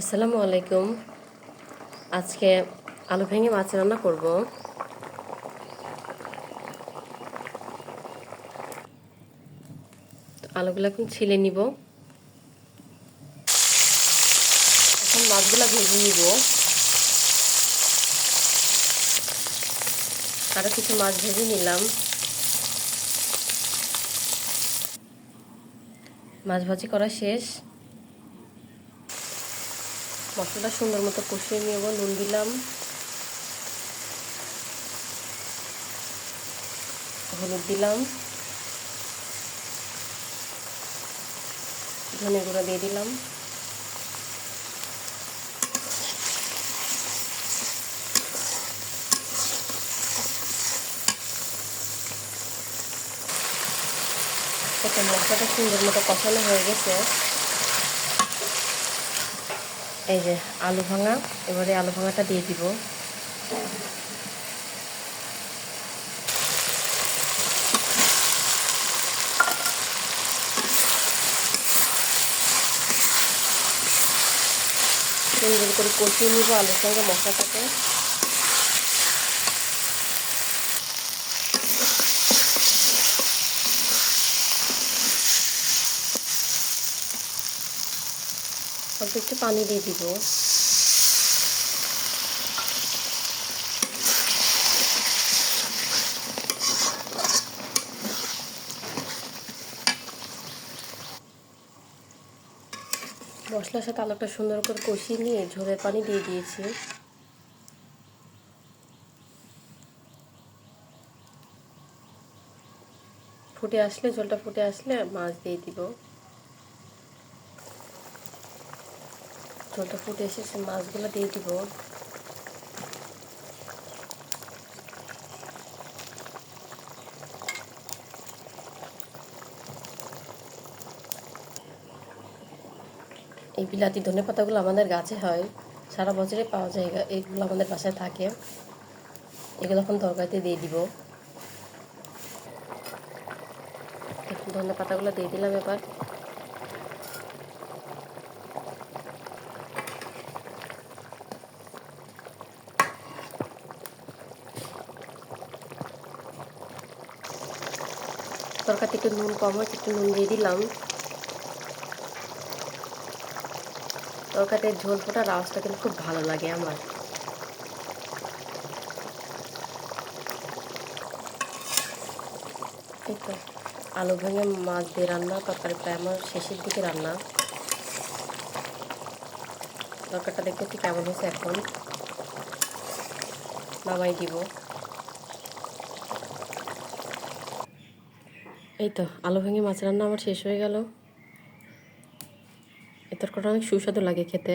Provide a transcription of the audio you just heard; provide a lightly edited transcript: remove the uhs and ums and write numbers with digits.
আসসালামু আলাইকুম। আজকে আলু ভেঙে মাছ রান্না করব। আলুগুলো এখন ছিলে নিব। এখন মাছগুলো ভেজে নিব। আরও কিছু মাছ ভেজে নিলাম। মাছ ভাজি করা শেষ। মশলাটা সুন্দর মতো কষিয়ে নেব। নুন দিলাম, হলুদ দিলাম, ধনে গুঁড়ো দিয়ে দিলাম। এখন মশলাটা সুন্দর মতো কষানো হয়ে গেছে। এই যে আলু ভাঙা, এবারে আলু ভাঙাটা দিয়ে দিব। সুন্দর করে কষিয়ে নিব আলুর সঙ্গে মশলাটাকে। অল্প একটু পানি দিয়ে দিব। মশলার সাথে আলুটা সুন্দর করে কষিয়ে নিয়ে ঝোলের পানি দিয়ে দিয়েছি। ফুটে আসলে, ঝোলটা ফুটে আসলে মাছ দিয়ে দিব। ঝোলটা ফুটে এসেছে, মাছগুলো দিয়ে দিব। এই বিলাতি ধনেপাতাগুলো আমাদের গাছে হয়, সারা বছরে পাওয়া যায়। এগুলো আমাদের বাসায় থাকে। এগুলো এখন তরকারিতে দিয়ে দিব। ধনেপাতাগুলো দিয়ে দিলাম। এবার তরকারিতে একটু নুন কম হয়েছে, একটু নুন দিয়ে দিলাম। তরকারিতে ঝোল ফোটার আওয়াজটা কিন্তু খুব ভালো লাগে আমার। এই তো আলু ভেঙে মাছ দিয়ে রান্না, তরকারি প্রায় আমার শেষের দিকে রান্না। তরকারিটা দেখতে ঠিক কেমন হয়েছে, এখন নামাই দিব। এই তো আলু ভেঙে মাছ রান্না আমার শেষ হয়ে গেল। এই তরকারিটা অনেক সুস্বাদু লাগে খেতে।